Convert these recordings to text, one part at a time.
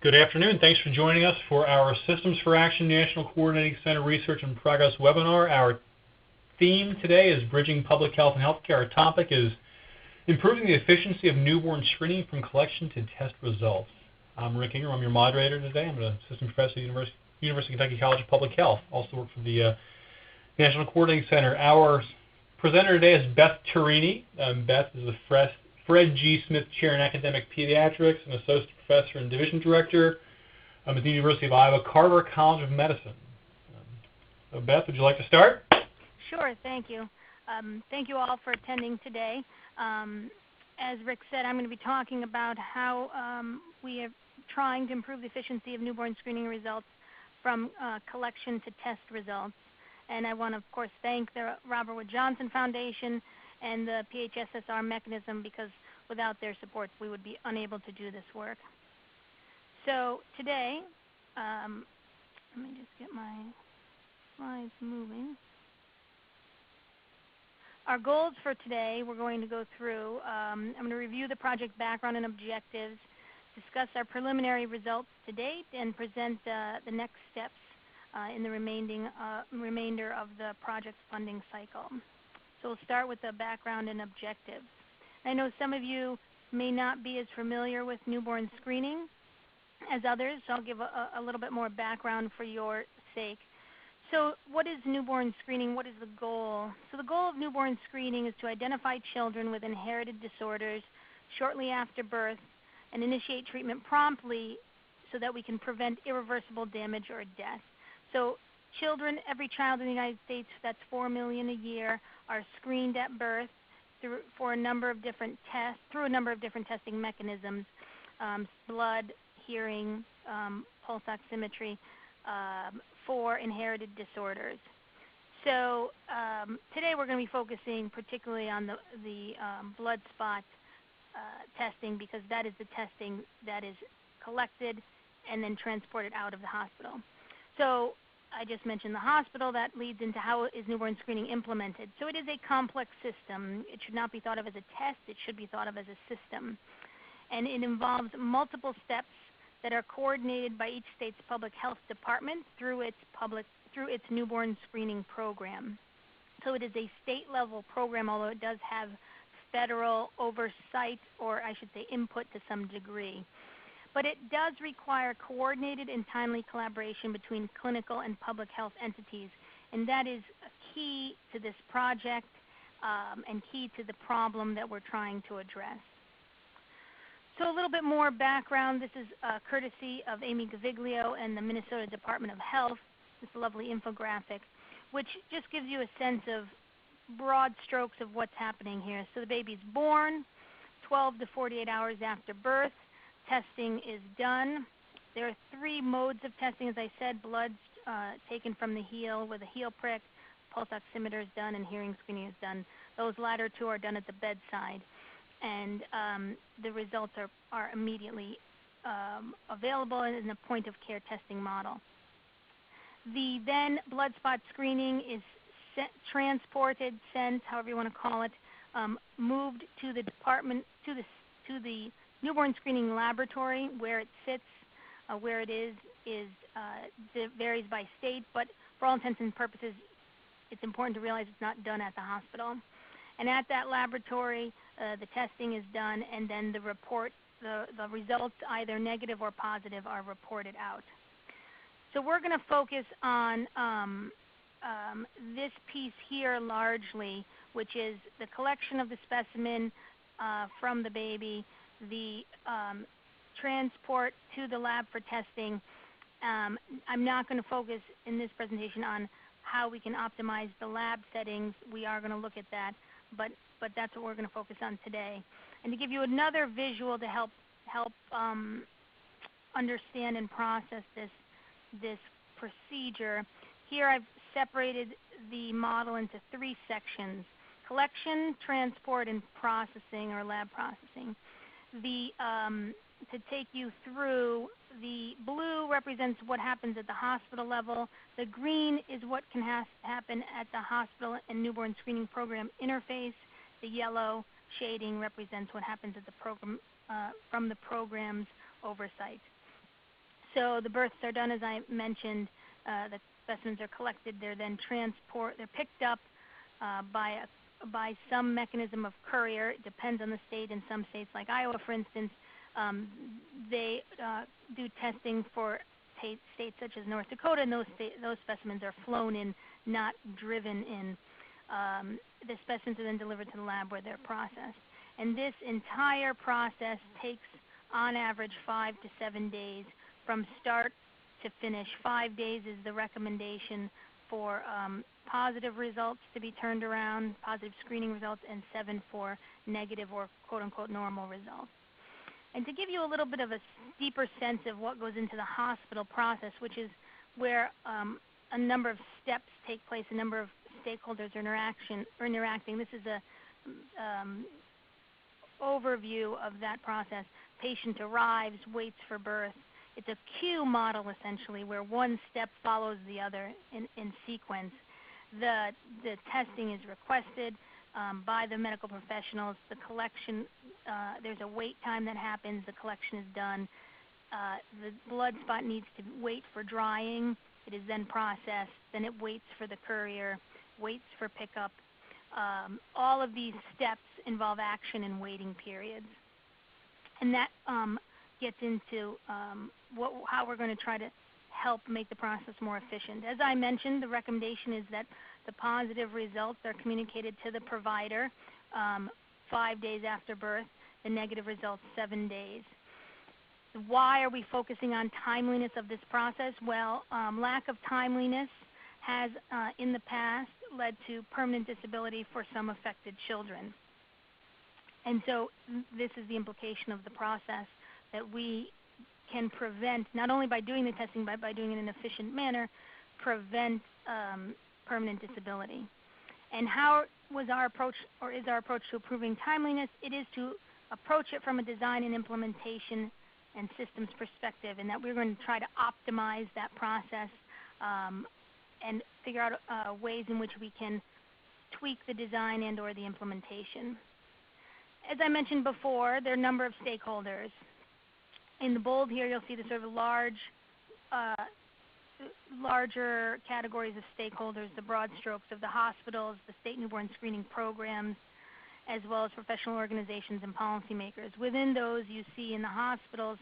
Good afternoon. Thanks for joining us for our Systems for Action National Coordinating Center Research and Progress webinar. Our theme today is Bridging Public Health and Healthcare. Our topic is Improving the Efficiency of Newborn Screening from Collection to Test Results. I'm Rick Ingram. I'm your moderator today. I'm an assistant professor at the University of Kentucky College of Public Health. Also work for the National Coordinating Center. Our presenter today is Beth Tarini. Beth is the Fred G. Smith Chair in Academic Pediatrics, an associate professor and division director at the University of Iowa Carver College of Medicine. So Beth, would you like to start? Sure, thank you. Thank you all for attending today. As Rick said, I'm going to be talking about how we are trying to improve the efficiency of newborn screening results from collection to test results. And I want to, of course, thank the Robert Wood Johnson Foundation and the PHSSR mechanism, because without their support we would be unable to do this work. So today, let me just get my slides moving. Our goals for today, we're going to go through, I'm going to review the project background and objectives, discuss our preliminary results to date, and present the next steps in the remainder of the project's funding cycle. So we'll start with the background and objectives. I know some of you may not be as familiar with newborn screening as others, so I'll give a little bit more background for your sake. So what is newborn screening? What is the goal? So the goal of newborn screening is to identify children with inherited disorders shortly after birth and initiate treatment promptly so that we can prevent irreversible damage or death. So children, every child in the United States, that's 4 million a year, are screened at birth through a number of different testing mechanisms, blood, hearing, pulse oximetry, for inherited disorders. So today we're going to be focusing particularly on the blood spot testing, because that is the testing that is collected and then transported out of the hospital. So I just mentioned the hospital. That leads into how is newborn screening implemented. So it is a complex system. It should not be thought of as a test. It should be thought of as a system. And it involves multiple steps that are coordinated by each state's public health department through its newborn screening program. So it is a state-level program, although it does have federal oversight, or I should say input to some degree. But it does require coordinated and timely collaboration between clinical and public health entities, and that is key to this project and key to the problem that we're trying to address. So a little bit more background. This is courtesy of Amy Gaviglio and the Minnesota Department of Health, this lovely infographic, which just gives you a sense of broad strokes of what's happening here. So the baby's born, 12 to 48 hours after birth, testing is done. There are 3 modes of testing, as I said: blood taken from the heel with a heel prick, pulse oximeter is done, and hearing screening is done. Those latter 2 are done at the bedside, and the results are immediately available in a point-of-care testing model. The then blood spot screening is transported, sent, however you want to call it, moved to the department, to the newborn screening laboratory. Where it sits, where it is varies by state, but for all intents and purposes, it's important to realize it's not done at the hospital. And at that laboratory, the testing is done, and then the results, either negative or positive, are reported out. So we're going to focus on this piece here largely, which is the collection of the specimen from the baby, the transport to the lab for testing. I'm not going to focus in this presentation on how we can optimize the lab settings. We are going to look at that, but that's what we're going to focus on today. And to give you another visual to help understand and process this procedure, here I've separated the model into 3 sections: collection, transport, and processing, or lab processing. To take you through, the blue represents what happens at the hospital level. The green is what can happen at the hospital and newborn screening program interface. The yellow shading represents what happens at the program from the program's oversight. So the births are done, as I mentioned. The specimens are collected. They're then they're picked up by some mechanism of courier. It depends on the state. In some states, like Iowa, for instance, they do testing for states such as North Dakota, and those specimens are flown in, not driven in. The specimens are then delivered to the lab where they're processed. And this entire process takes, on average, 5 to 7 days from start to finish. 5 days is the recommendation for positive results to be turned around, positive screening results, and 7 for negative or quote-unquote normal results. And to give you a little bit of a deeper sense of what goes into the hospital process, which is where a number of steps take place, a number of stakeholders are interacting. This is a overview of that process. Patient arrives, waits for birth. It's a queue model, essentially, where one step follows the other in sequence. The testing is requested by the medical professionals. The collection, there's a wait time that happens. The collection is done. The blood spot needs to wait for drying. It is then processed. Then it waits for the courier, waits for pickup. All of these steps involve action and waiting periods. And that gets into how we're going to try to help make the process more efficient. As I mentioned, the recommendation is that the positive results are communicated to the provider 5 days after birth, the negative results 7 days. Why are we focusing on timeliness of this process? Well, lack of timeliness has in the past led to permanent disability for some affected children. And so this is the implication of the process, that we can prevent, not only by doing the testing, but by doing it in an efficient manner, prevent permanent disability. And how was our approach, or is our approach to improving timeliness? It is to approach it from a design and implementation and systems perspective, and that we're going to try to optimize that process and figure out ways in which we can tweak the design and or the implementation. As I mentioned before, there are a number of stakeholders. In the bold here, you'll see the sort of larger categories of stakeholders, the broad strokes of the hospitals, the state newborn screening programs, as well as professional organizations and policymakers. Within those, you see in the hospitals,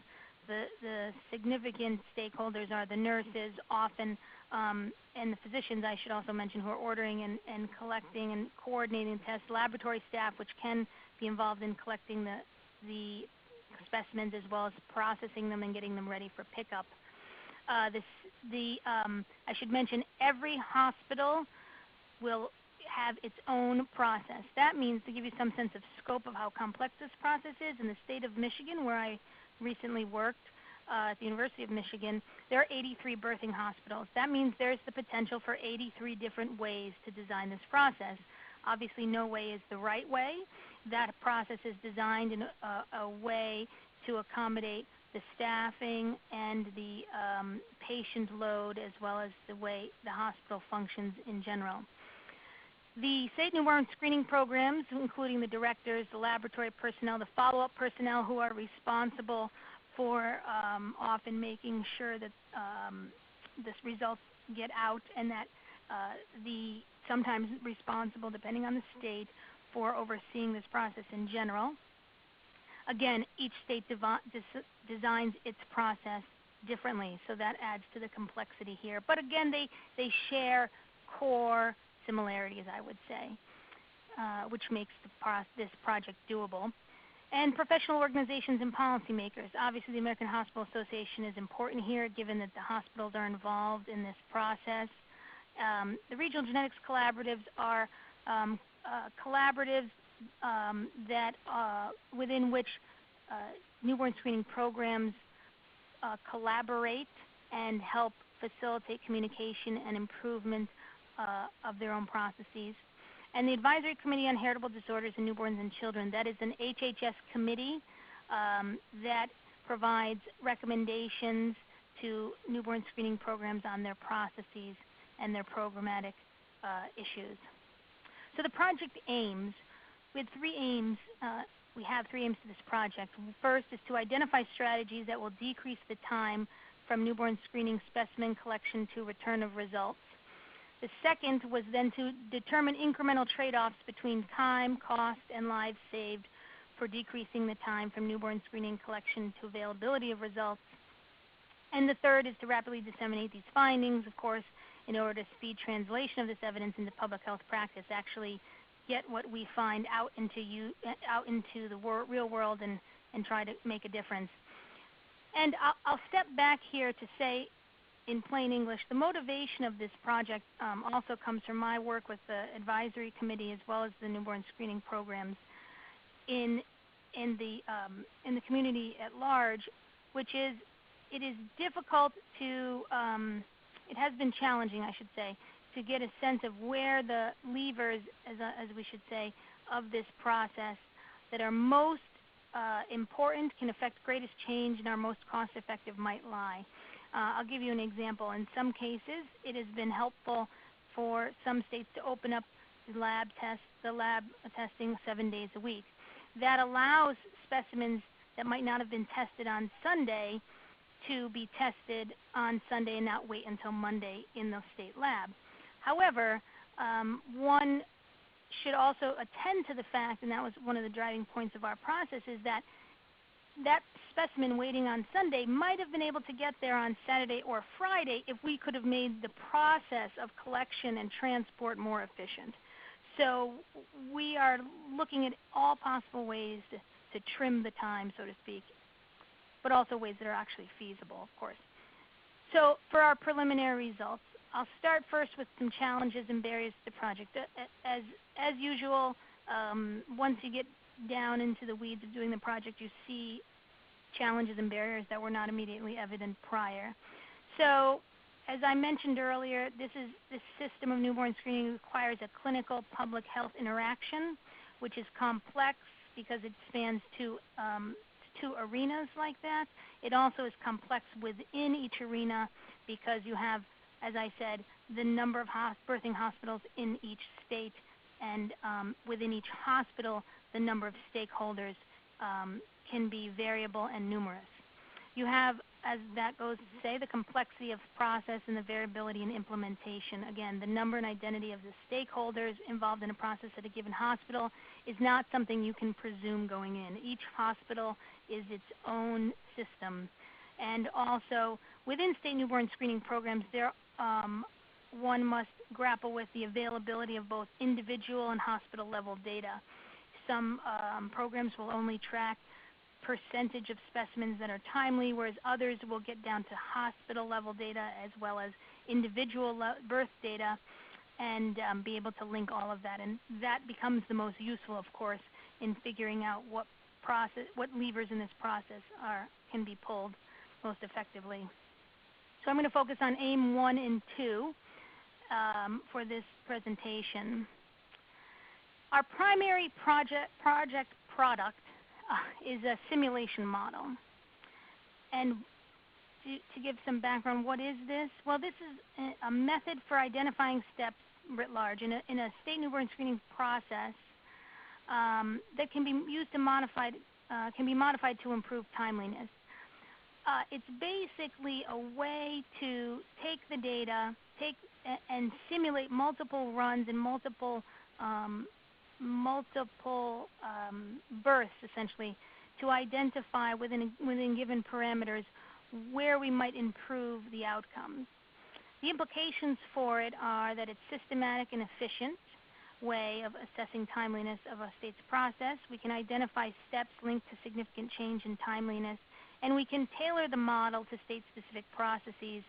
the significant stakeholders are the nurses, often, and the physicians, I should also mention, who are ordering and collecting and coordinating tests, laboratory staff, which can be involved in collecting the specimens as well as processing them and getting them ready for pickup. I should mention every hospital will have its own process. That means, to give you some sense of scope of how complex this process is, in the state of Michigan, where I recently worked at the University of Michigan, there are 83 birthing hospitals. That means there's the potential for 83 different ways to design this process. Obviously, no way is the right way. That process is designed in a way to accommodate the staffing and the patient load, as well as the way the hospital functions in general. The state newborn screening programs, including the directors, the laboratory personnel, the follow-up personnel who are responsible for often making sure that this results get out, and that sometimes responsible, depending on the state, for overseeing this process in general. Again, each state designs its process differently, so that adds to the complexity here. But again, they share core similarities, I would say, which makes this project doable. And professional organizations and policymakers. Obviously, the American Hospital Association is important here, given that the hospitals are involved in this process. The regional genetics collaboratives are collaboratives that within which newborn screening programs collaborate and help facilitate communication and improvement of their own processes. And the Advisory Committee on Heritable Disorders in Newborns and Children, that is an HHS committee that provides recommendations to newborn screening programs on their processes and their programmatic issues. So the project aims, we have three aims to this project. First is to identify strategies that will decrease the time from newborn screening specimen collection to return of results. The second was then to determine incremental trade-offs between time, cost, and lives saved for decreasing the time from newborn screening collection to availability of results. And the third is to rapidly disseminate these findings, of course, in order to speed translation of this evidence into public health practice, actually get what we find out into the real world and try to make a difference. And I'll step back here to say, in plain English, the motivation of this project also comes from my work with the advisory committee as well as the newborn screening programs in the community at large, which is it is difficult to it has been challenging, I should say, to get a sense of where the levers, as we should say, of this process that are most important, can affect greatest change, and are most cost-effective might lie. I'll give you an example. In some cases, it has been helpful for some states to open up the lab testing 7 days a week. That allows specimens that might not have been tested on Sunday to be tested on Sunday and not wait until Monday in the state lab. However, one should also attend to the fact, and that was one of the driving points of our process, is that that specimen waiting on Sunday might have been able to get there on Saturday or Friday if we could have made the process of collection and transport more efficient. So we are looking at all possible ways to trim the time, so to speak, but also ways that are actually feasible, of course. So for our preliminary results, I'll start first with some challenges and barriers to the project. As usual, once you get down into the weeds of doing the project, you see challenges and barriers that were not immediately evident prior. So as I mentioned earlier, this system of newborn screening requires a clinical public health interaction, which is complex because it spans two arenas like that. It also is complex within each arena because you have, as I said, the number of birthing hospitals in each state, and within each hospital, the number of stakeholders can be variable and numerous. You have, as that goes to say, the complexity of process and the variability in implementation. Again, the number and identity of the stakeholders involved in a process at a given hospital is not something you can presume going in. Each hospital is its own system. And also, within state newborn screening programs, one must grapple with the availability of both individual and hospital level data. Some programs will only track percentage of specimens that are timely, whereas others will get down to hospital level data as well as individual birth data and be able to link all of that. And that becomes the most useful, of course, in figuring out what levers in this process can be pulled most effectively. So I'm going to focus on AIM 1 and 2 for this presentation. Our primary project product is a simulation model. And to give some background, what is this? Well, this is a method for identifying steps writ large in a state newborn screening process that can be used to modified to improve timeliness. It's basically a way to take the data, and simulate multiple runs and multiple births, essentially, to identify within given parameters where we might improve the outcomes. The implications for it are that it's systematic and efficient way of assessing timeliness of a state's process. We can identify steps linked to significant change in timeliness, and we can tailor the model to state-specific processes,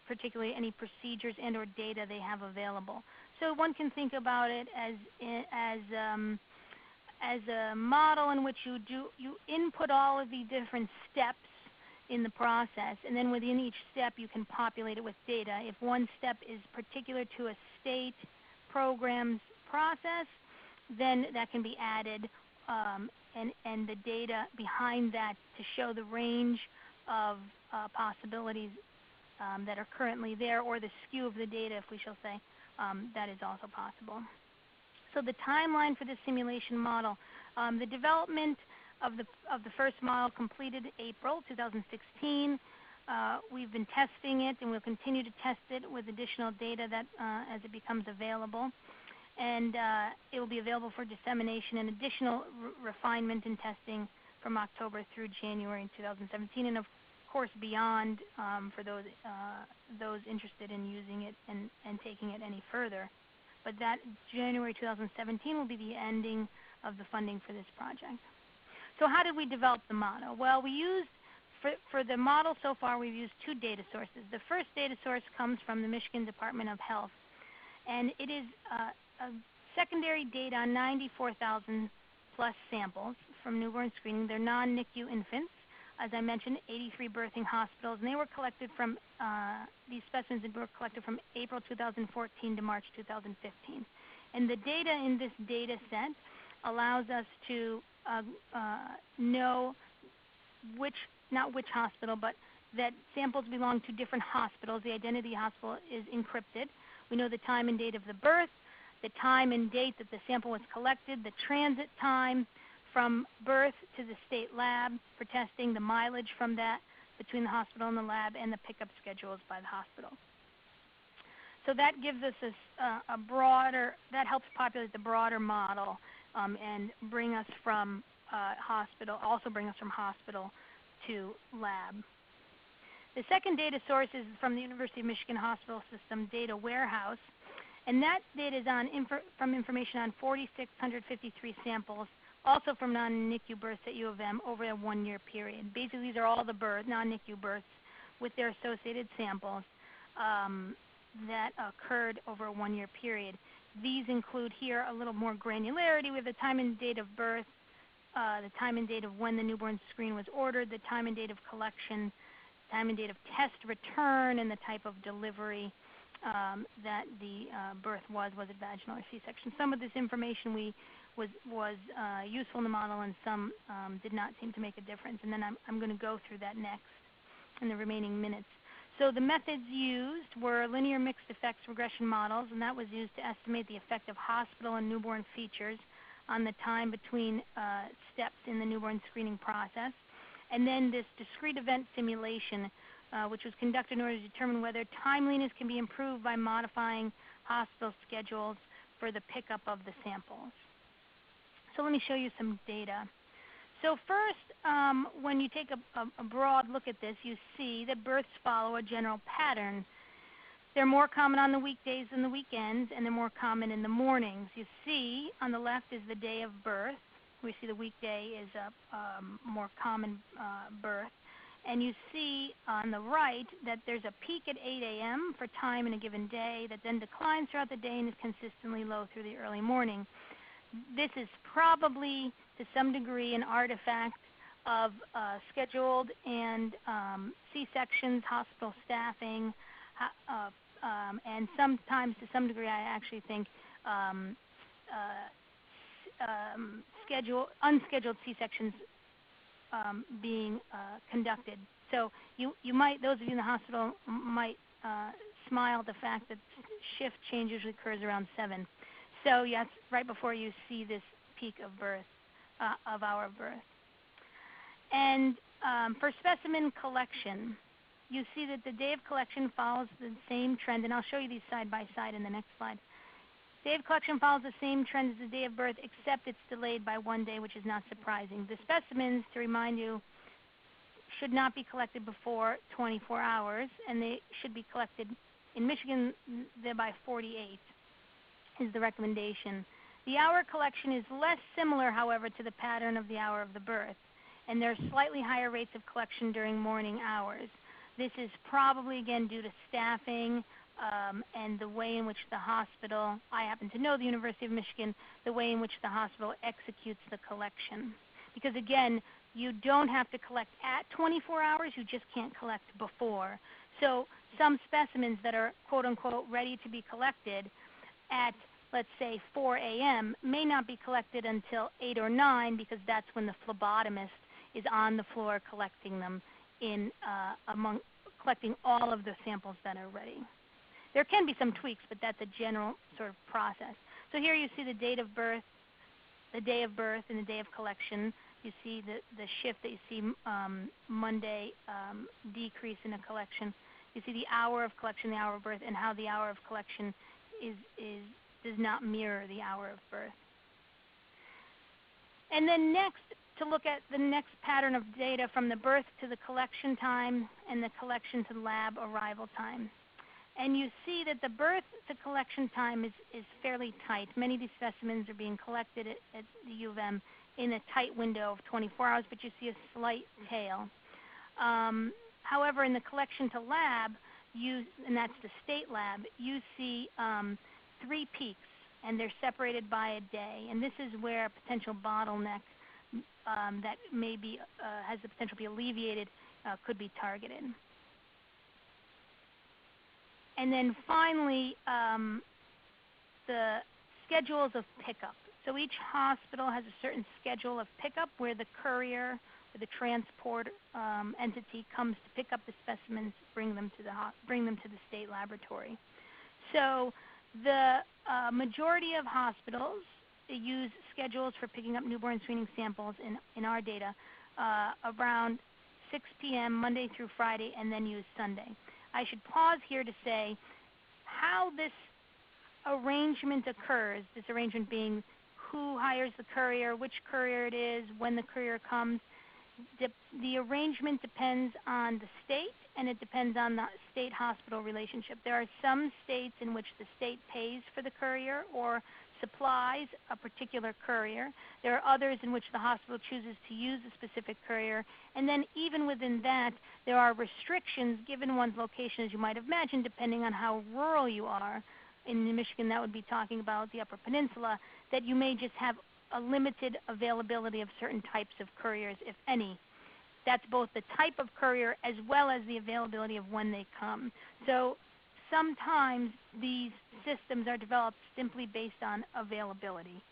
particularly any procedures and or data they have available. So one can think about it as a model in which you input all of the different steps in the process, and then within each step you can populate it with data. If one step is particular to a state program's process, then that can be added, and the data behind that to show the range of possibilities that are currently there, or the skew of the data, if we shall say, that is also possible. So the timeline for this simulation model, the development of the first model completed April 2016. we've been testing it, and we'll continue to test it with additional data that as it becomes available. And it will be available for dissemination and additional refinement and testing from October through January in 2017, and of course beyond for those interested in using it and taking it any further. But that January 2017 will be the ending of the funding for this project. So how did we develop the model? Well, we used, for the model so far, we've used two data sources. The first data source comes from the Michigan Department of Health, and it is secondary data on 94,000 plus samples from newborn screening. They're non-NICU infants, as I mentioned, 83 birthing hospitals, and they were collected from, these specimens were collected from April 2014 to March 2015. And the data in this data set allows us to know not which hospital, but that samples belong to different hospitals. The identity hospital is encrypted. We know the time and date of the birth, the time and date that the sample was collected, the transit time from birth to the state lab for testing, the mileage from that between the hospital and the lab, and the pickup schedules by the hospital. So that gives us a broader, that helps populate the broader model and bring us from hospital, also bring us from hospital to lab. The second data source is from the University of Michigan Hospital System Data Warehouse, and that data is from information on 4,653 samples, also from non-NICU births at U of M over a 1-year period. Basically, these are all the non-NICU births with their associated samples that occurred over a 1-year period. These include here a little more granularity with the time and date of birth, the time and date of when the newborn screen was ordered, the time and date of collection, time and date of test return, and the type of delivery that the birth was it vaginal or C-section. Some of this information was useful in the model, and some did not seem to make a difference. And then I'm going to go through that next in the remaining minutes. So the methods used were linear mixed effects regression models, and that was used to estimate the effect of hospital and newborn features on the time between steps in the newborn screening process. And then this discrete event simulation, which was conducted in order to determine whether timeliness can be improved by modifying hospital schedules for the pickup of the samples. So let me show you some data. So first, when you take a broad look at this, you see that births follow a general pattern. They're more common on the weekdays than the weekends, and they're more common in the mornings. You see on the left is the day of birth. We see the weekday is a more common birth. And you see on the right that there's a peak at 8 a.m. for time in a given day that then declines throughout the day and is consistently low through the early morning. This is probably, to some degree, an artifact of scheduled and C-sections, hospital staffing, and sometimes, to some degree, I actually think unscheduled C-sections being conducted. So you might, those of you in the hospital might smile at the fact that shift change usually occurs around 7. So yes, right before you see this peak of birth, of hour birth. And for specimen collection, you see that the day of collection follows the same trend, and I'll show you these side by side in the next slide. Day of collection follows the same trend as the day of birth, except it's delayed by 1 day, which is not surprising. The specimens, to remind you, should not be collected before 24 hours, and they should be collected in Michigan by 48 is the recommendation. The hour collection is less similar, however, to the pattern of the hour of the birth, and there are slightly higher rates of collection during morning hours. This is probably, again, due to staffing and the way in which the hospital, I happen to know the University of Michigan, the way in which the hospital executes the collection. Because, again, you don't have to collect at 24 hours, you just can't collect before. So some specimens that are, quote unquote, ready to be collected at, let's say, 4 a.m. may not be collected until 8 or 9 because that's when the phlebotomist is on the floor collecting them collecting all of the samples that are ready. There can be some tweaks, but that's a general sort of process. So here you see the date of birth, the day of birth, and the day of collection. you see the shift that you see Monday decrease in a collection. You see the hour of collection, the hour of birth, and how the hour of collection does not mirror the hour of birth. And then next, to look at the next pattern of data from the birth to the collection time and the collection to lab arrival time. And you see that the birth to collection time is fairly tight. Many of these specimens are being collected at the U of M in a tight window of 24 hours, but you see a slight tail. However, in the collection to lab, and that's the state lab, you see 3 peaks, and they're separated by a day. And this is where a potential bottleneck that maybe has the potential to be alleviated could be targeted. And then finally, the schedules of pickup. So each hospital has a certain schedule of pickup where the courier or the transport entity comes to pick up the specimens, bring them to the state laboratory. So the majority of hospitals use schedules for picking up newborn screening samples in our data around 6 p.m. Monday through Friday, and then use Sunday. I should pause here to say how this arrangement occurs, this arrangement being who hires the courier, which courier it is, when the courier comes. The arrangement depends on the state, and it depends on the state-hospital relationship. There are some states in which the state pays for the courier or supplies a particular courier. There are others in which the hospital chooses to use a specific courier. And then even within that, there are restrictions given one's location, as you might imagine, depending on how rural you are. In Michigan, that would be talking about the Upper Peninsula, that you may just have a limited availability of certain types of couriers, if any. That's both the type of courier as well as the availability of when they come. So sometimes these systems are developed simply based on availability.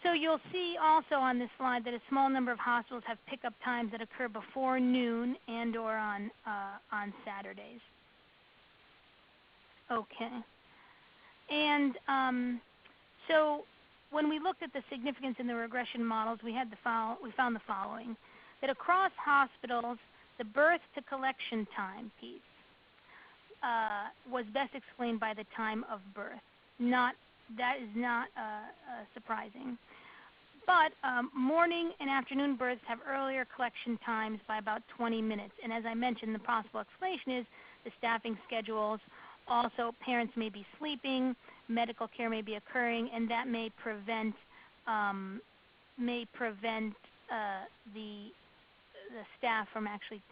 So you'll see also on this slide that a small number of hospitals have pickup times that occur before noon and or on Saturdays. Okay. And so when we looked at the significance in the regression models, we found the following: that across hospitals, the birth to collection time piece was best explained by the time of birth. That is not surprising. But morning and afternoon births have earlier collection times by about 20 minutes. And as I mentioned, the possible explanation is the staffing schedules. Also, parents may be sleeping, medical care may be occurring, and that may prevent the staff from actually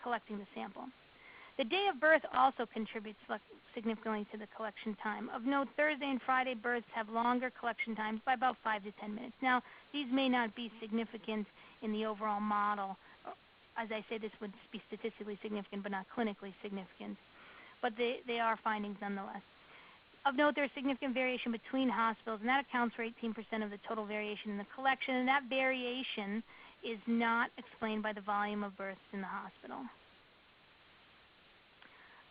collecting the sample. The day of birth also contributes significantly to the collection time. Of note, Thursday and Friday births have longer collection times by about 5 to 10 minutes. Now, these may not be significant in the overall model. As I say, this would be statistically significant but not clinically significant. But they are findings nonetheless. Of note, there's significant variation between hospitals, and that accounts for 18% of the total variation in the collection, and that variation is not explained by the volume of births in the hospital.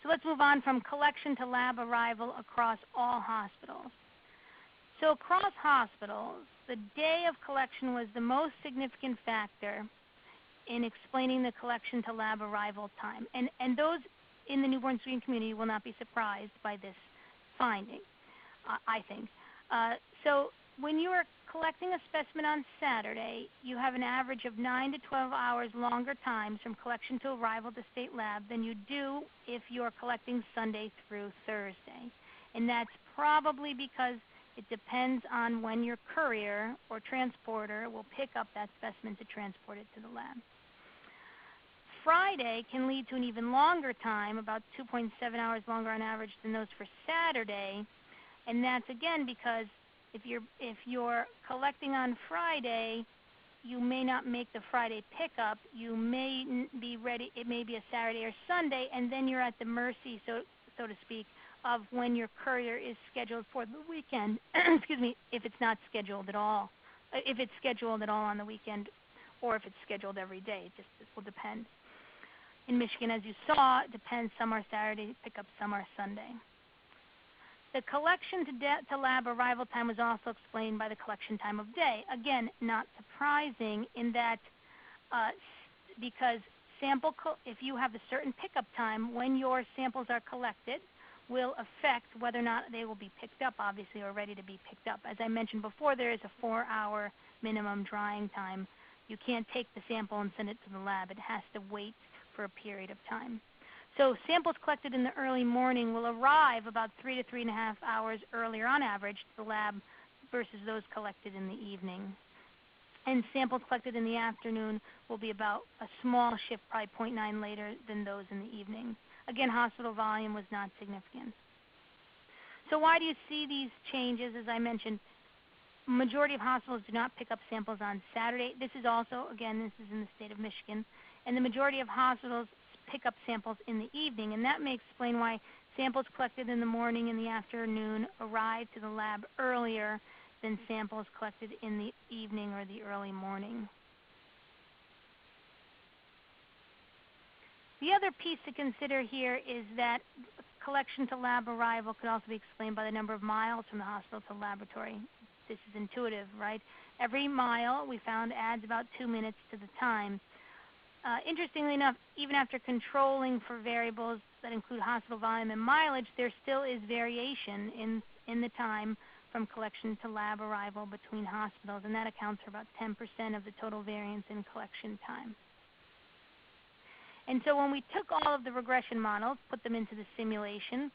So let's move on from collection to lab arrival across all hospitals. So across hospitals, the day of collection was the most significant factor in explaining the collection to lab arrival time. And those in the newborn screening community will not be surprised by this finding, I think. So when you are collecting a specimen on Saturday, you have an average of 9 to 12 hours longer times from collection to arrival to state lab than you do if you are collecting Sunday through Thursday. And that's probably because it depends on when your courier or transporter will pick up that specimen to transport it to the lab. Friday can lead to an even longer time, about 2.7 hours longer on average than those for Saturday, and that's again because if you're collecting on Friday, you may not make the Friday pickup. You may be ready. It may be a Saturday or Sunday, and then you're at the mercy, so to speak, of when your courier is scheduled for the weekend. Excuse me, if it's not scheduled at all, if it's scheduled at all on the weekend, or if it's scheduled every day. It will depend. In Michigan, as you saw, it depends. Some are Saturday pickup, some are Sunday. The collection to lab arrival time was also explained by the collection time of day. Again, not surprising in that because if you have a certain pickup time when your samples are collected, will affect whether or not they will be picked up, obviously, or ready to be picked up. As I mentioned before, there is a 4-hour minimum drying time. You can't take the sample and send it to the lab. It has to wait for a period of time. So samples collected in the early morning will arrive about 3 to 3.5 hours earlier on average to the lab versus those collected in the evening. And samples collected in the afternoon will be about a small shift, probably 0.9 later than those in the evening. Again, hospital volume was not significant. So why do you see these changes? As I mentioned, majority of hospitals do not pick up samples on Saturday. This is also, again, this is in the state of Michigan. And the majority of hospitals pick up samples in the evening, and that may explain why samples collected in the morning and the afternoon arrive to the lab earlier than samples collected in the evening or the early morning. The other piece to consider here is that collection to lab arrival could also be explained by the number of miles from the hospital to the laboratory. This is intuitive, right? Every mile we found adds about 2 minutes to the time. Interestingly enough, even after controlling for variables that include hospital volume and mileage, there still is variation in the time from collection to lab arrival between hospitals, and that accounts for about 10% of the total variance in collection time. And so when we took all of the regression models, put them into the simulation,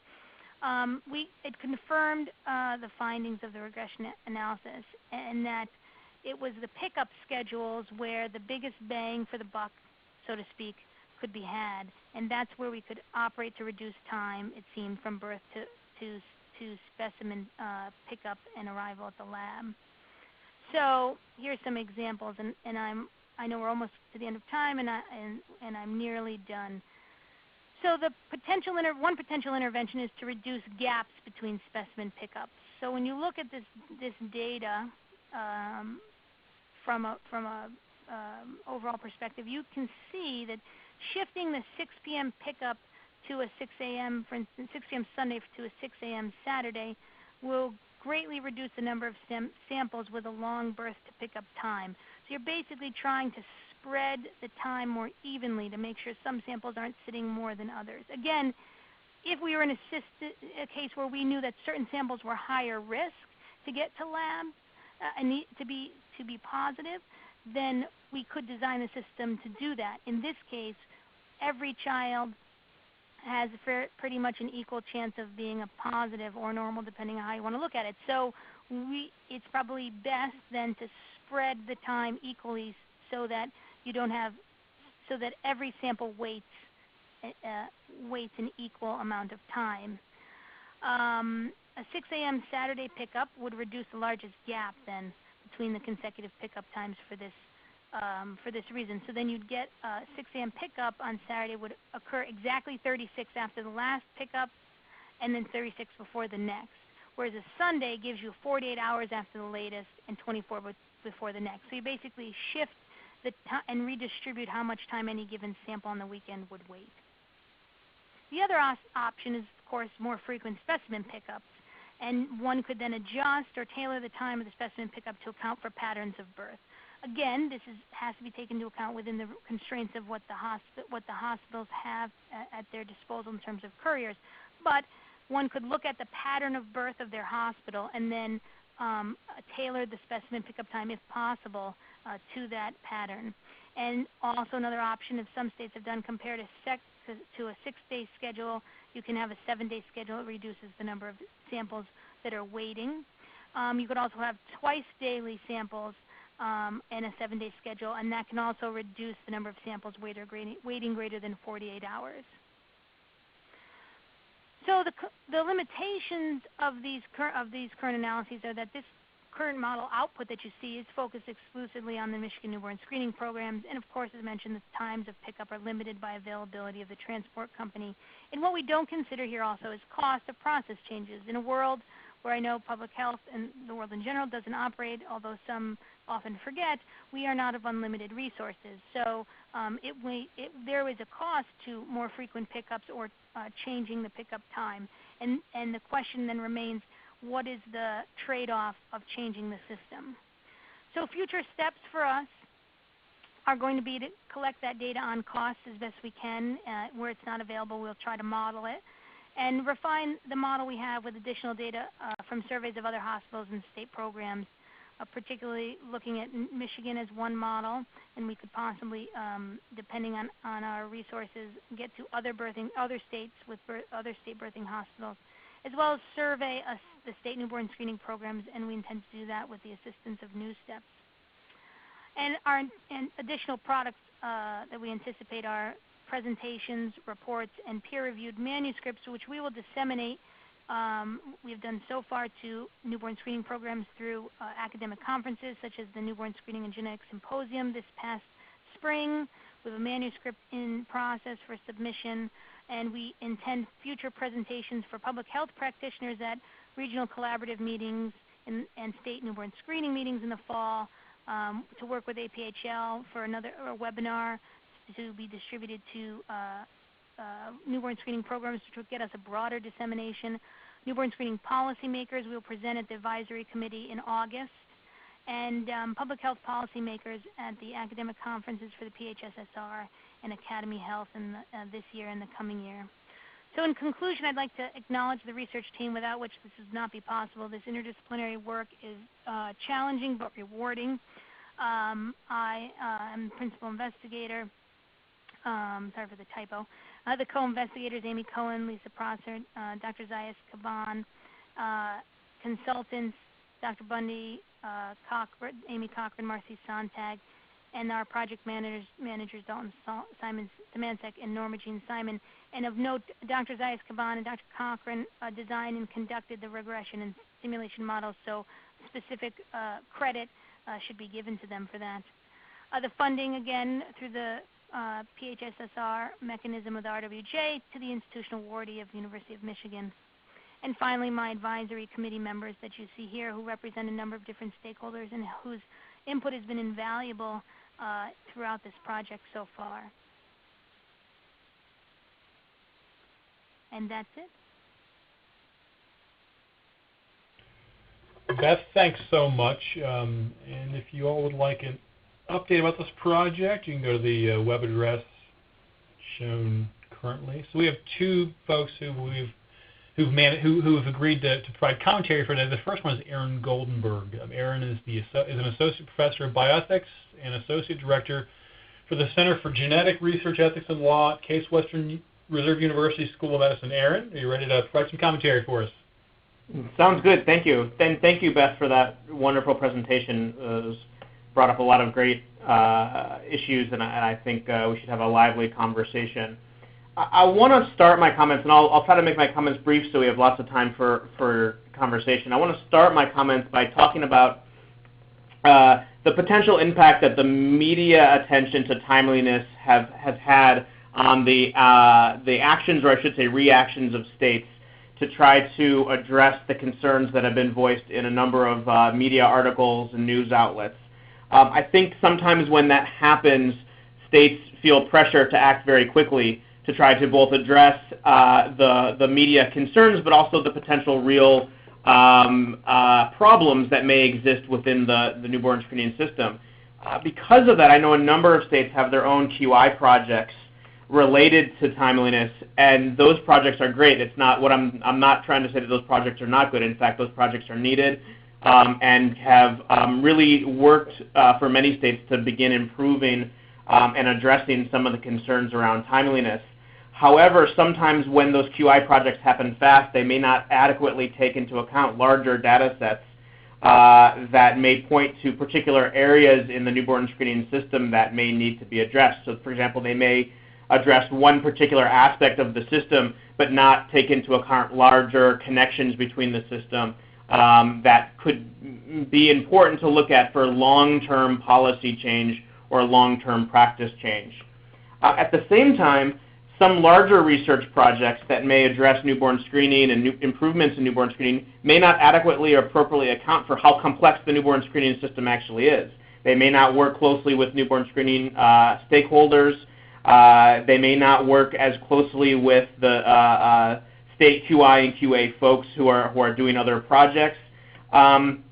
it confirmed the findings of the regression analysis, and that it was the pickup schedules where the biggest bang for the buck, so to speak, could be had, and that's where we could operate to reduce time, it seemed, from birth to specimen pickup and arrival at the lab. So here's some examples, and I know we're almost to the end of time, and I'm nearly done. So the one potential intervention is to reduce gaps between specimen pickups. So when you look at this data from a overall perspective, you can see that shifting the 6 p.m. pickup to a 6 a.m., for instance, 6 p.m. Sunday to a 6 a.m. Saturday will greatly reduce the number of samples with a long birth to pickup time. So you're basically trying to spread the time more evenly to make sure some samples aren't sitting more than others. Again, if we were in a case where we knew that certain samples were higher risk to get to lab and to be positive, then we could design a system to do that. In this case, every child has pretty much an equal chance of being a positive or normal, depending on how you want to look at it. So it's probably best then to spread the time equally so that every sample waits an equal amount of time. A 6 a.m. Saturday pickup would reduce the largest gap then between the consecutive pickup times for this reason. So then you'd get 6 a.m. pickup on Saturday would occur exactly 36 after the last pickup and then 36 before the next, whereas a Sunday gives you 48 hours after the latest and 24 before the next. So you basically shift the and redistribute how much time any given sample on the weekend would wait. The other option is, of course, more frequent specimen pickups, and one could then adjust or tailor the time of the specimen pickup to account for patterns of birth. Again, this has to be taken into account within the constraints of what the hospitals have at their disposal in terms of couriers. But one could look at the pattern of birth of their hospital and then tailor the specimen pickup time, if possible, to that pattern. And also another option, if some states have done, compared to a 6-day schedule, you can have a 7-day schedule. It reduces the number of samples that are waiting. You could also have twice daily samples and a 7-day schedule, and that can also reduce the number of samples waiting greater than 48 hours. So the limitations of these current analyses are that this current model output that you see is focused exclusively on the Michigan newborn screening programs, and of course, as mentioned, the times of pickup are limited by availability of the transport company. And what we don't consider here also is cost of process changes. In a world where I know public health and the world in general doesn't operate, although some often forget, we are not of unlimited resources. So there is a cost to more frequent pickups or changing the pickup time. And the question then remains, what is the trade-off of changing the system? So future steps for us are going to be to collect that data on costs as best we can. Where it's not available, we'll try to model it, and refine the model we have with additional data from surveys of other hospitals and state programs, particularly looking at Michigan as one model, and we could possibly, depending on our resources, get to other states with other state birthing hospitals, as well as survey the state newborn screening programs, and we intend to do that with the assistance of New Steps. And additional products that we anticipate are presentations, reports, and peer-reviewed manuscripts, which we will disseminate. We've done so far to newborn screening programs through academic conferences, such as the Newborn Screening and Genetics Symposium this past spring. We have a manuscript in process for submission, and we intend future presentations for public health practitioners at regional collaborative meetings and state newborn screening meetings in the fall, to work with APHL for a webinar to be distributed to newborn screening programs to get us a broader dissemination. Newborn screening policymakers we will present at the advisory committee in August, and public health policymakers at the academic conferences for the PHSSR and Academy Health this year and the coming year. So in conclusion, I'd like to acknowledge the research team without which this would not be possible. This interdisciplinary work is challenging but rewarding. I am the principal investigator. Sorry for the typo. The co-investigators, Amy Cohen, Lisa Prosser, Dr. Zayas Kaban, consultants, Dr. Bundy, Amy Cochran, Marcy Sontag, and our project managers Dalton Simon Samansek and Norma Jean Simon. And of note, Dr. Zayas Kaban and Dr. Cochran designed and conducted the regression and simulation models, so specific credit should be given to them for that. The funding, again, through the PHSSR mechanism with RWJ to the institutional awardee of the University of Michigan. And finally, my advisory committee members that you see here, who represent a number of different stakeholders and whose input has been invaluable throughout this project so far. And that's it. Beth, thanks so much. And if you all would like an update about this project, you can go to the web address shown currently. So we have two folks who have agreed to provide commentary for today. The first one is Aaron Goldenberg. Aaron is an associate professor of bioethics and associate director for the Center for Genetic Research, Ethics, and Law at Case Western Reserve University School of Medicine. Aaron, are you ready to provide some commentary for us? Sounds good. Thank you. And thank you, Beth, for that wonderful presentation. It was brought up a lot of great issues, and I think we should have a lively conversation. I want to start my comments, and I'll try to make my comments brief so we have lots of time for conversation. I want to start my comments by talking about the potential impact that the media attention to timeliness has had on the actions, or I should say reactions, of states to try to address the concerns that have been voiced in a number of media articles and news outlets. I think sometimes when that happens, states feel pressure to act very quickly to try to both address the media concerns, but also the potential real problems that may exist within the newborn screening system. Because of that, I know a number of states have their own QI projects related to timeliness, and those projects are great. It's not what I'm not trying to say that those projects are not good. In fact, those projects are needed and have really worked for many states to begin improving and addressing some of the concerns around timeliness. However, sometimes when those QI projects happen fast, they may not adequately take into account larger data sets that may point to particular areas in the newborn screening system that may need to be addressed. So, for example, they may address one particular aspect of the system, but not take into account larger connections between the system that could be important to look at for long-term policy change or long-term practice change. At the same time, some larger research projects that may address newborn screening and improvements in newborn screening may not adequately or appropriately account for how complex the newborn screening system actually is. They may not work closely with newborn screening stakeholders. They may not work as closely with the state QI and QA folks who are doing other projects. And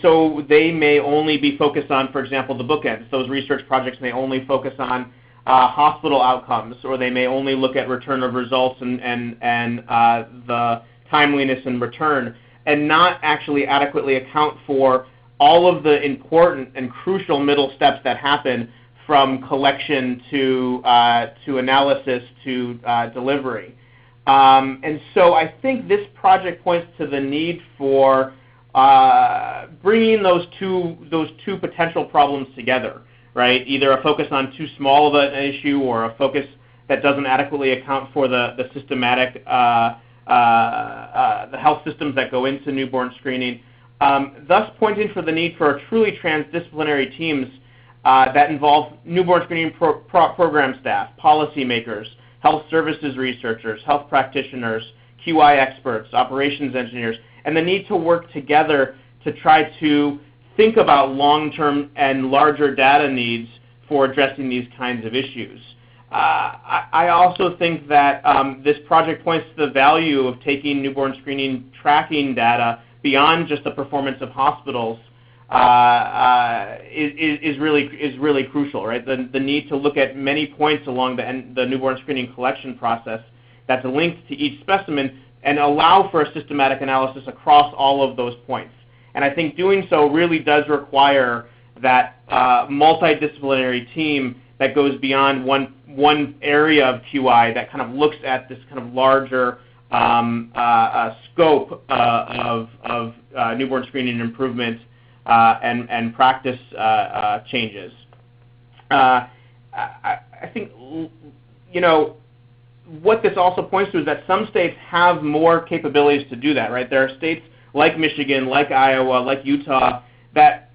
so they may only be focused on, for example, the bookends. Those research projects may only focus on hospital outcomes, or they may only look at return of results and the timeliness and return, and not actually adequately account for all of the important and crucial middle steps that happen from collection to analysis to delivery. And so I think this project points to the need for bringing those two potential problems together, right? Either a focus on too small of an issue, or a focus that doesn't adequately account for the systematic, the health systems that go into newborn screening, thus pointing for the need for truly transdisciplinary teams that involve newborn screening program staff, policymakers, health services researchers, health practitioners, QI experts, operations engineers, and the need to work together to try to think about long-term and larger data needs for addressing these kinds of issues. I also think that this project points to the value of taking newborn screening tracking data beyond just the performance of hospitals is really crucial, right? The need to look at many points along the newborn screening collection process that's linked to each specimen and allow for a systematic analysis across all of those points. And I think doing so really does require that multidisciplinary team that goes beyond one area of QI that kind of looks at this kind of larger scope of newborn screening improvement and practice changes. I think, what this also points to is that some states have more capabilities to do that, right? There are states like Michigan, like Iowa, like Utah that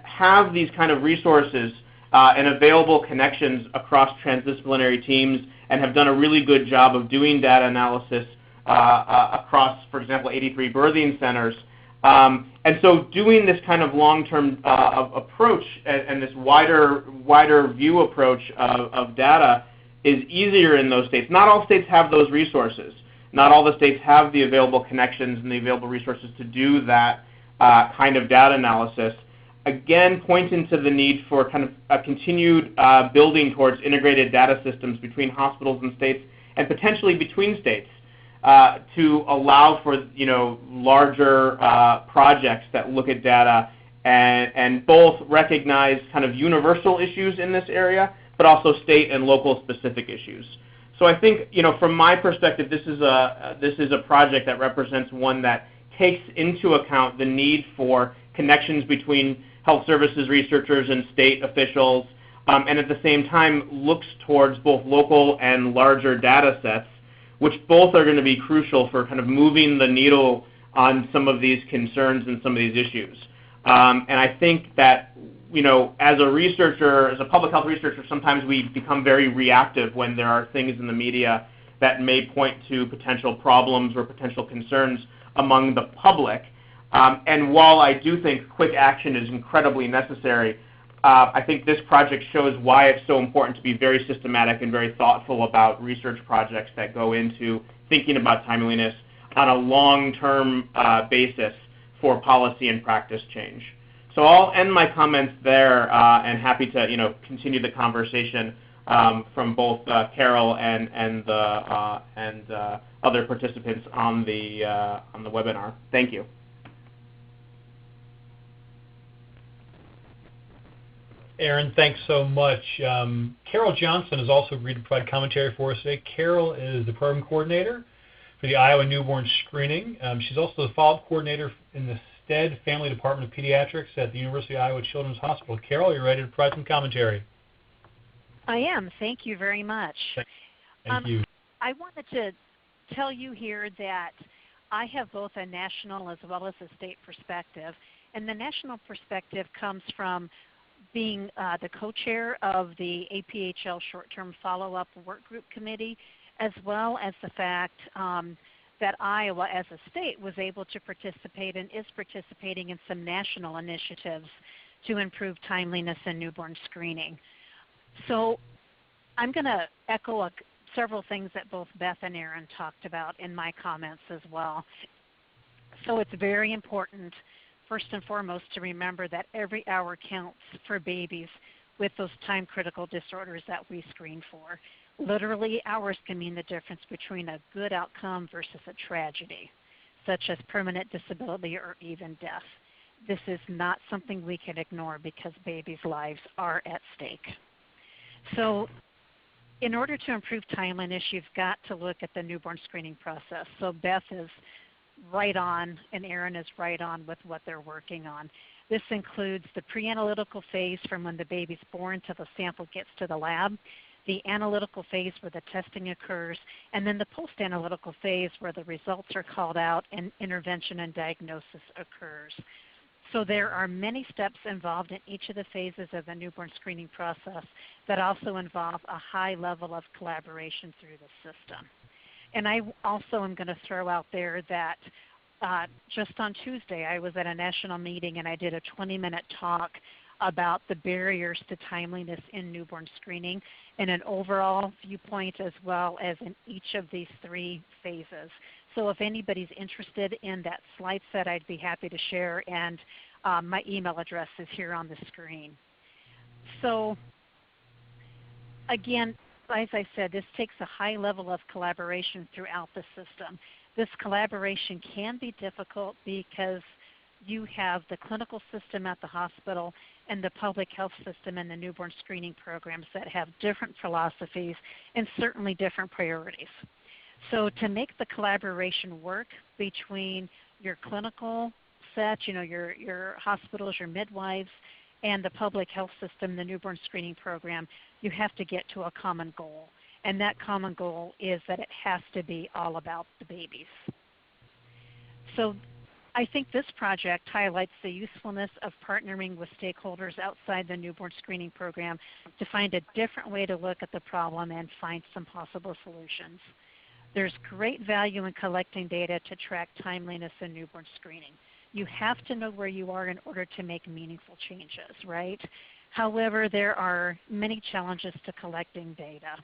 have these kind of resources and available connections across transdisciplinary teams and have done a really good job of doing data analysis across, for example, 83 birthing centers. And so doing this kind of long-term approach and this wider view approach of data is easier in those states. Not all states have those resources. Not all the states have the available connections and the available resources to do that kind of data analysis. Again, pointing to the need for kind of a continued building towards integrated data systems between hospitals and states, and potentially between states, to allow for larger projects that look at data and both recognize kind of universal issues in this area, but also state and local specific issues. So I think, from my perspective, this is a project that represents one that takes into account the need for connections between health services researchers and state officials, and at the same time looks towards both local and larger data sets, which both are going to be crucial for kind of moving the needle on some of these concerns and some of these issues. And I think that, as a researcher, as a public health researcher, sometimes we become very reactive when there are things in the media that may point to potential problems or potential concerns among the public. And while I do think quick action is incredibly necessary, I think this project shows why it's so important to be very systematic and very thoughtful about research projects that go into thinking about timeliness on a long-term basis for policy and practice change. So I'll end my comments there, and happy to continue the conversation from both Carol and other participants on the webinar. Thank you. Aaron, thanks so much. Carol Johnson has also agreed to provide commentary for us today. Carol is the program coordinator for the Iowa Newborn Screening. She's also the follow-up coordinator in the Stead Family Department of Pediatrics at the University of Iowa Children's Hospital. Carol, you're ready to provide some commentary. I am. Thank you very much. Thank you. I wanted to tell you here that I have both a national as well as a state perspective, and the national perspective comes from being the co-chair of the APHL Short-Term Follow-Up Work Group Committee, as well as the fact that Iowa as a state was able to participate and is participating in some national initiatives to improve timeliness in newborn screening. So I'm going to echo several things that both Beth and Aaron talked about in my comments as well. So it's very important, first and foremost, to remember that every hour counts for babies with those time-critical disorders that we screen for. Literally, hours can mean the difference between a good outcome versus a tragedy, such as permanent disability or even death. This is not something we can ignore because babies' lives are at stake. So in order to improve timeliness, you've got to look at the newborn screening process. So Beth is right on and Aaron is right on with what they're working on. This includes the pre-analytical phase from when the baby's born till the sample gets to the lab, the analytical phase where the testing occurs, and then the post-analytical phase where the results are called out and intervention and diagnosis occurs. So there are many steps involved in each of the phases of the newborn screening process that also involve a high level of collaboration through the system. And I also am going to throw out there that just on Tuesday I was at a national meeting and I did a 20-minute talk about the barriers to timeliness in newborn screening in an overall viewpoint as well as in each of these three phases. So if anybody's interested in that slide set, I'd be happy to share, and my email address is here on the screen. So again, as I said, this takes a high level of collaboration throughout the system. This collaboration can be difficult because you have the clinical system at the hospital and the public health system and the newborn screening programs that have different philosophies and certainly different priorities. So to make the collaboration work between your clinical set, your hospitals, your midwives, and the public health system, the newborn screening program, you have to get to a common goal. And that common goal is that it has to be all about the babies. So I think this project highlights the usefulness of partnering with stakeholders outside the newborn screening program to find a different way to look at the problem and find some possible solutions. There's great value in collecting data to track timeliness in newborn screening. You have to know where you are in order to make meaningful changes, right? However, there are many challenges to collecting data.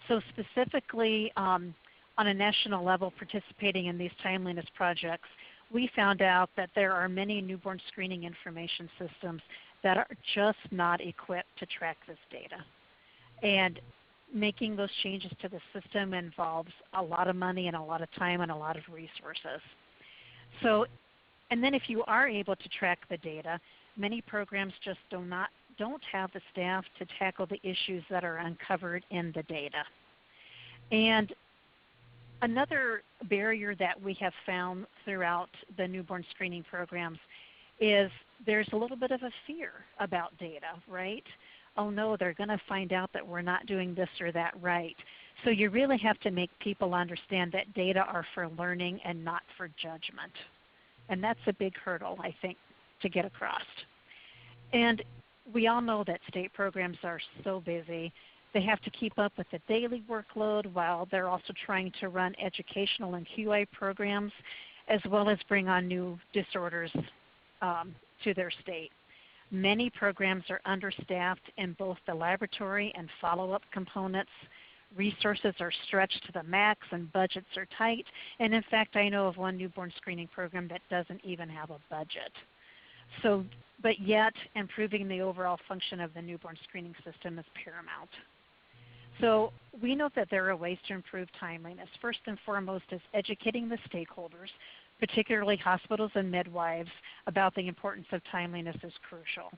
So specifically on a national level participating in these timeliness projects, we found out that there are many newborn screening information systems that are just not equipped to track this data. And making those changes to the system involves a lot of money and a lot of time and a lot of resources. So, and then if you are able to track the data, many programs just don't have the staff to tackle the issues that are uncovered in the data. And another barrier that we have found throughout the newborn screening programs is there's a little bit of a fear about data, right? Oh no, they're going to find out that we're not doing this or that right. So you really have to make people understand that data are for learning and not for judgment. And that's a big hurdle, I think, to get across. And we all know that state programs are so busy. They have to keep up with the daily workload while they're also trying to run educational and QA programs, as well as bring on new disorders to their state. Many programs are understaffed in both the laboratory and follow-up components. Resources are stretched to the max and budgets are tight. And in fact, I know of one newborn screening program that doesn't even have a budget. So, but yet, improving the overall function of the newborn screening system is paramount. So we know that there are ways to improve timeliness. First and foremost is educating the stakeholders, particularly hospitals and midwives, about the importance of timeliness is crucial.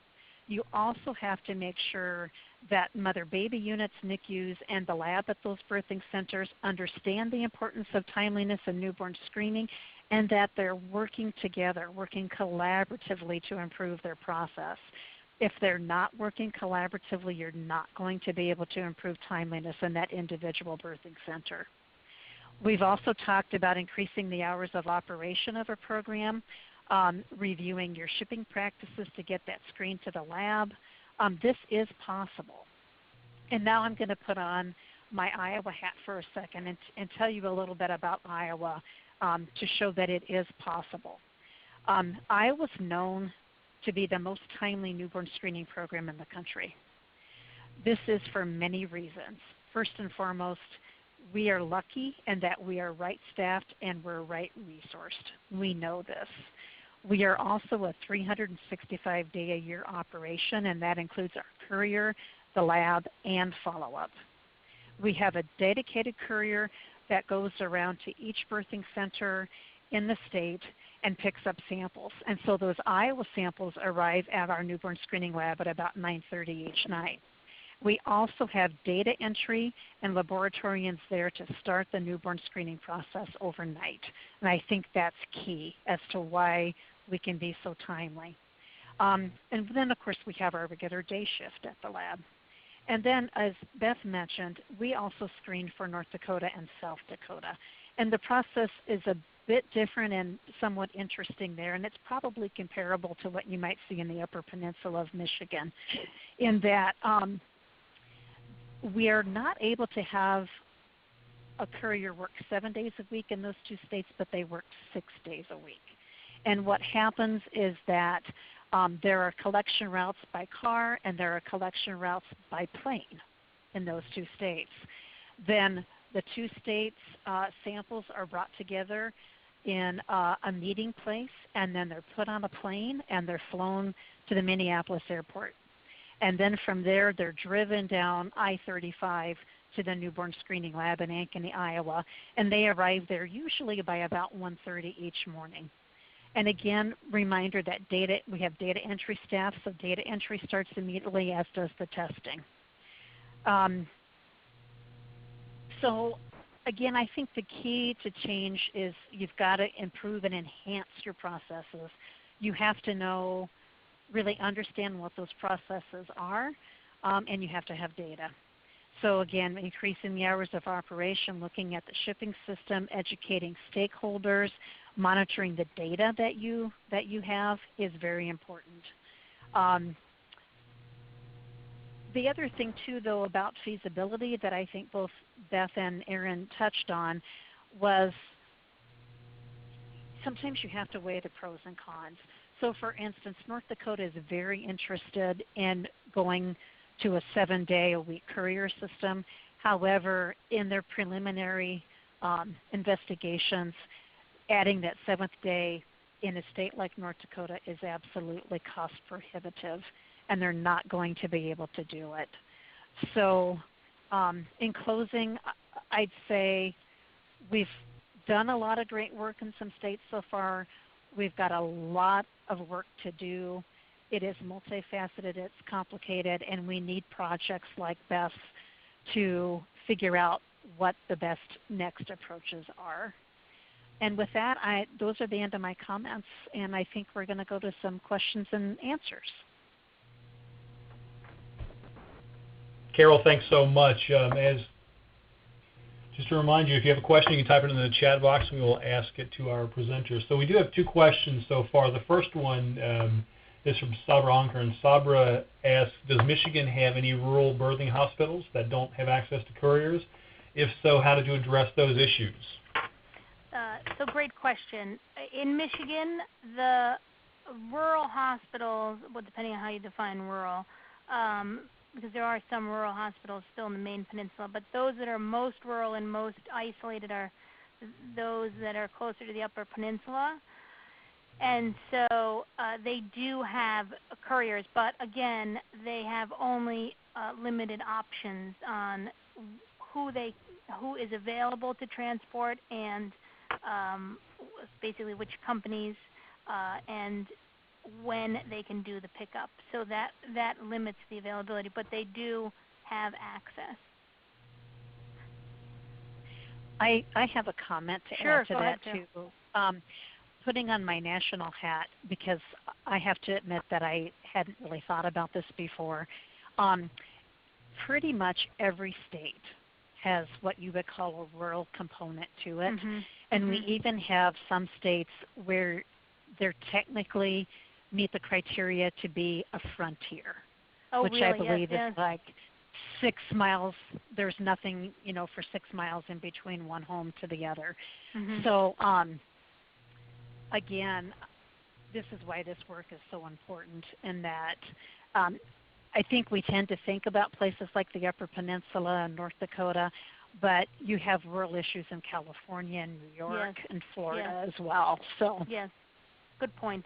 You also have to make sure that mother-baby units, NICUs, and the lab at those birthing centers understand the importance of timeliness and newborn screening, and that they're working together, working collaboratively to improve their process. If they're not working collaboratively, you're not going to be able to improve timeliness in that individual birthing center. We've also talked about increasing the hours of operation of a program, reviewing your shipping practices to get that screen to the lab. This is possible. And now I'm going to put on my Iowa hat for a second and tell you a little bit about Iowa to show that it is possible. Iowa's known to be the most timely newborn screening program in the country. This is for many reasons. First and foremost, we are lucky in that we are right-staffed and we're right-resourced. We know this. We are also a 365-day-a-year operation, and that includes our courier, the lab, and follow-up. We have a dedicated courier that goes around to each birthing center in the state and picks up samples. And so those Iowa samples arrive at our newborn screening lab at about 9:30 each night. We also have data entry and laboratorians there to start the newborn screening process overnight. And I think that's key as to why we can be so timely. And then, of course, we have our regular day shift at the lab. And then, as Beth mentioned, we also screen for North Dakota and South Dakota. And the process is a bit different and somewhat interesting there, and it's probably comparable to what you might see in the Upper Peninsula of Michigan, in that we are not able to have a courier work 7 days a week in those two states, but they work 6 days a week. And what happens is that there are collection routes by car and there are collection routes by plane in those two states. Then the two states' samples are brought together in a meeting place, and then they're put on a plane and they're flown to the Minneapolis airport. And then from there, they're driven down I-35 to the newborn screening lab in Ankeny, Iowa, and they arrive there usually by about 1:30 each morning. And again, reminder that we have data entry staff, so data entry starts immediately, as does the testing. So again, I think the key to change is you've got to improve and enhance your processes. You have to really understand what those processes are, and you have to have data. So again, increasing the hours of operation, looking at the shipping system, educating stakeholders, monitoring the data that you have is very important. The other thing too, though, about feasibility that I think both Beth and Erin touched on was sometimes you have to weigh the pros and cons. So for instance, North Dakota is very interested in going to a 7-day-a-week courier system. However, in their preliminary investigations, adding that 7th day in a state like North Dakota is absolutely cost prohibitive, and they're not going to be able to do it. So in closing, I'd say we've done a lot of great work in some states so far. We've got a lot of work to do. It is multifaceted, it's complicated, and we need projects like Beth to figure out what the best next approaches are. And with that, those are the end of my comments, and I think we're going to go to some questions and answers. Carol, thanks so much. Just to remind you, if you have a question, you can type it in the chat box, and we will ask it to our presenters. So we do have 2 questions so far. The first one is from Sabra Anker, and Sabra asks, does Michigan have any rural birthing hospitals that don't have access to couriers? If so, how did you address those issues? So great question. In Michigan, the rural hospitals, well, depending on how you define rural, because there are some rural hospitals still in the main peninsula, but those that are most rural and most isolated are those that are closer to the upper peninsula. And so they do have couriers, but again, they have only limited options on who is available to transport and basically which companies and when they can do the pickup. So that limits the availability, but they do have access. I have a comment to add to that too. Putting on my national hat, because I have to admit that I hadn't really thought about this before. Pretty much every state has what you would call a rural component to it. Mm-hmm. And we even have some states where they're technically meet the criteria to be a frontier, which really? I believe is like 6 miles. There's nothing, for 6 miles in between one home to the other. Mm-hmm. So again, this is why this work is so important, in that I think we tend to think about places like the Upper Peninsula and North Dakota, but you have rural issues in California and New York Yes. and Florida Yes. as well. So Yes, good point.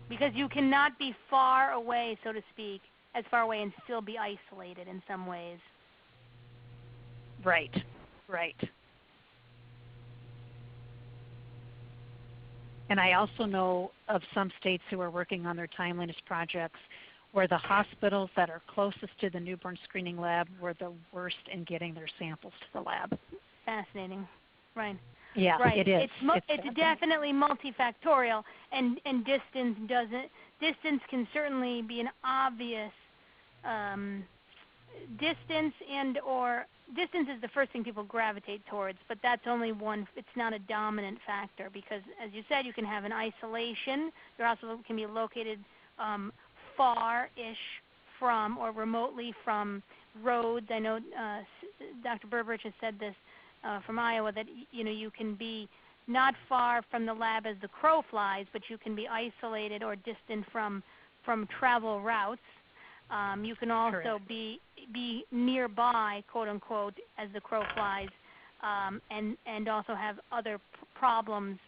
Because you cannot be far away, so to speak, as far away and still be isolated in some ways. right. And I also know of some states who are working on their timeliness projects where the hospitals that are closest to the newborn screening lab were the worst in getting their samples to the lab. Fascinating, right? Yeah, Right. it is. It's definitely multifactorial, and distance doesn't. Distance can certainly be an obvious distance distance is the first thing people gravitate towards, but that's only one. It's not a dominant factor because, as you said, you can have an isolation. Your hospital can be located far-ish from or remotely from roads. I know Dr. Burbridge has said this from Iowa that you can be not far from the lab as the crow flies, but you can be isolated or distant from travel routes. You can also be nearby, quote unquote, as the crow flies, and also have other problems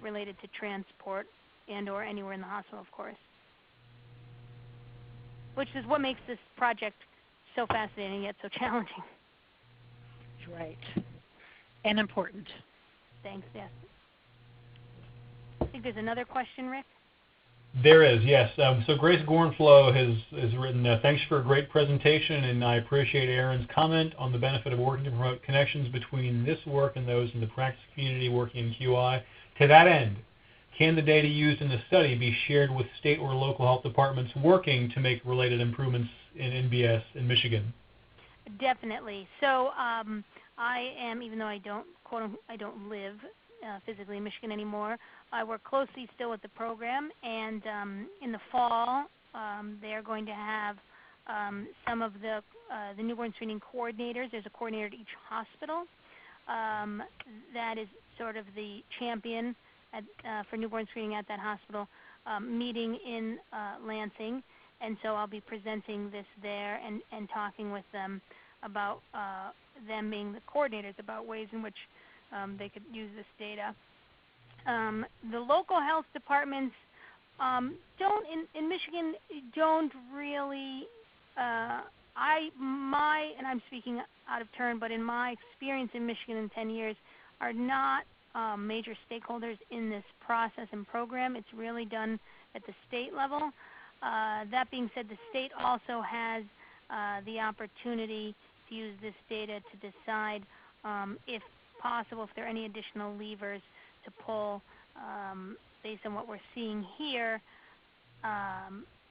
related to transport and or anywhere in the hospital, of course. Which is what makes this project so fascinating yet so challenging. Right. And important. Thanks, yes. I think there's another question, Rick. There is, yes. So Grace Gornflow has written, thanks for a great presentation, and I appreciate Aaron's comment on the benefit of working to promote connections between this work and those in the practice community working in QI. To that end, can the data used in the study be shared with state or local health departments working to make related improvements in NBS in Michigan? Definitely. So I am, even though I don't live physically in Michigan anymore, I work closely still with the program, and in the fall they are going to have some of the newborn screening coordinators. There's a coordinator at each hospital that is sort of the champion for newborn screening at that hospital, meeting in Lansing, and so I'll be presenting this there and talking with them about them being the coordinators about ways in which they could use this data. The local health departments in Michigan don't really. And I'm speaking out of turn, but in my experience in Michigan in 10 years, are not major stakeholders in this process and program. It's really done at the state level. That being said, the state also has the opportunity to use this data to decide, if possible, if there are any additional levers to pull based on what we're seeing here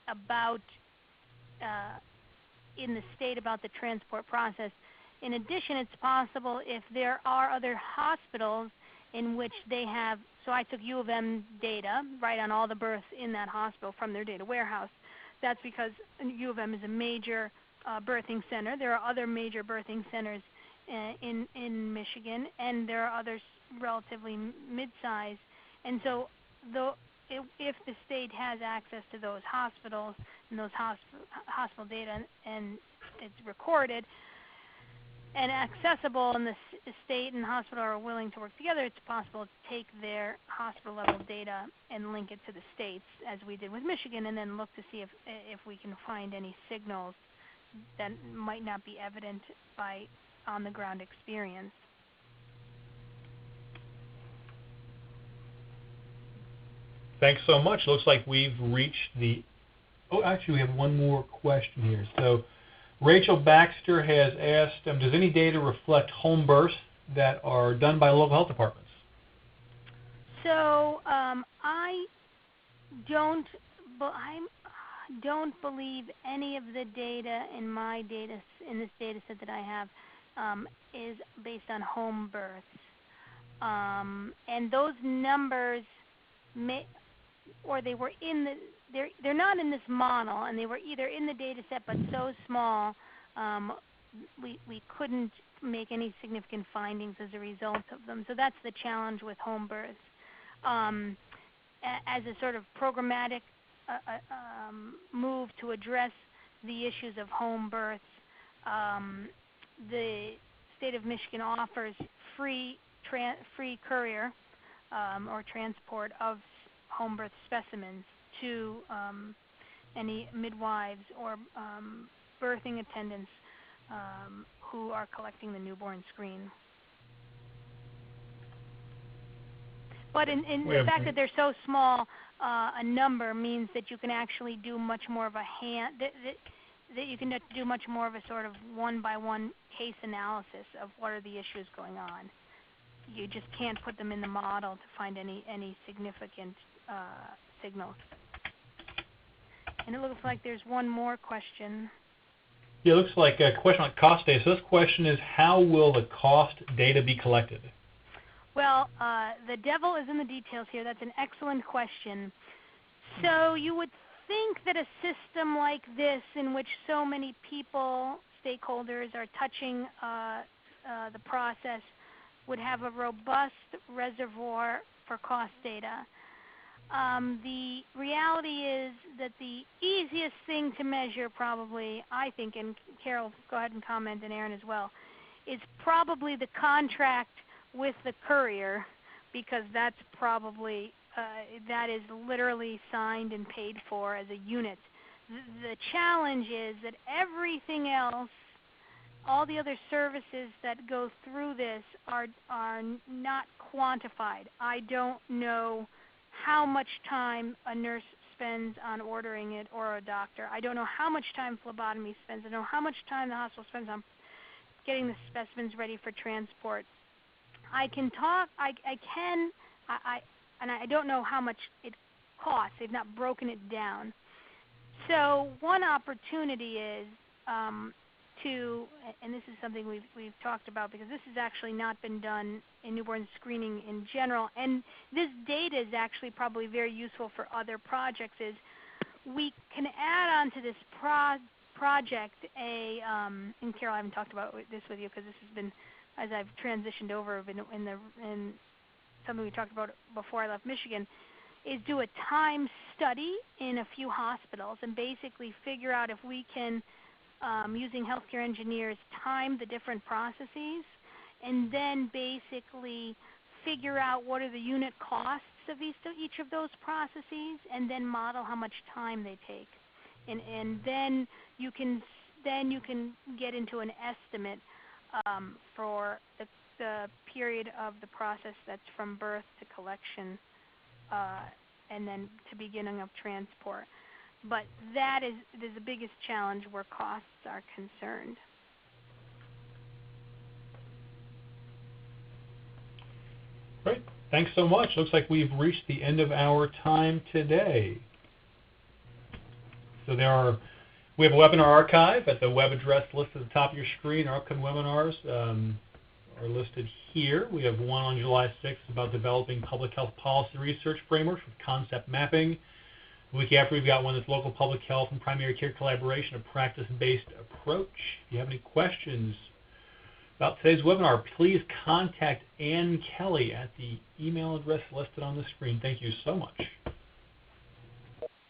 about in the state about the transport process. In addition, it's possible if there are other hospitals in which they have, so I took U of M data, right, on all the births in that hospital from their data warehouse. That's because U of M is a major birthing center. There are other major birthing centers in Michigan, and there are others relatively mid-sized. And so if the state has access to those hospitals and those hospital data and it's recorded and accessible, and the state and hospital are willing to work together, it's possible to take their hospital-level data and link it to the states, as we did with Michigan, and then look to see if we can find any signals that might not be evident by on-the-ground experience. Thanks so much. Looks like we've reached the... Oh, actually, we have one more question here. So Rachel Baxter has asked, does any data reflect home births that are done by local health departments? So I don't believe any of the data in this data set that I have is based on home births, and those numbers they were in they're not in this model, and they were either in the data set but so small we couldn't make any significant findings as a result of them. So that's the challenge with home births. As a sort of programmatic move to address the issues of home births, the state of Michigan offers free courier or transport of home birth specimens to any midwives or birthing attendants who are collecting the newborn screen. But in the fact that they're so small, a number means that you can actually do much more of a that you can do much more of a sort of one-by-one case analysis of what are the issues going on. You just can't put them in the model to find any significant signals. And it looks like there's one more question. Yeah, it looks like a question on cost data. So this question is, how will the cost data be collected? Well, the devil is in the details here. That's an excellent question. So you would think that a system like this, in which so many people, stakeholders, are touching the process, would have a robust reservoir for cost data. The reality is that the easiest thing to measure probably, I think, and Carol, go ahead and comment, and Aaron as well, is probably the contract with the courier, because that's probably, that is literally signed and paid for as a unit. The challenge is that everything else, all the other services that go through this are not quantified. I don't know how much time a nurse spends on ordering it, or a doctor. I don't know how much time phlebotomy spends. I don't know how much time the hospital spends on getting the specimens ready for transport. I can talk, and I don't know how much it costs. They've not broken it down. So one opportunity is to, and this is something we've talked about, because this has actually not been done in newborn screening in general, and this data is actually probably very useful for other projects, is we can add on to this project and Carol, I haven't talked about this with you because this has been, as I've transitioned over in something we talked about before I left Michigan, is do a time study in a few hospitals and basically figure out if we can, using healthcare engineers, time the different processes, and then basically figure out what are the unit costs of each of those processes, and then model how much time they take, and then you can get into an estimate for the period of the process that's from birth to collection, and then to beginning of transport. But that is the biggest challenge where costs are concerned. Great. Thanks so much. Looks like we've reached the end of our time today. So we have a webinar archive at the web address listed at the top of your screen. Our upcoming webinars are listed here. We have one on July 6th about developing public health policy research frameworks with concept mapping. The week after, we've got one that's local public health and primary care collaboration, a practice-based approach. If you have any questions about today's webinar, please contact Ann Kelly at the email address listed on the screen. Thank you so much.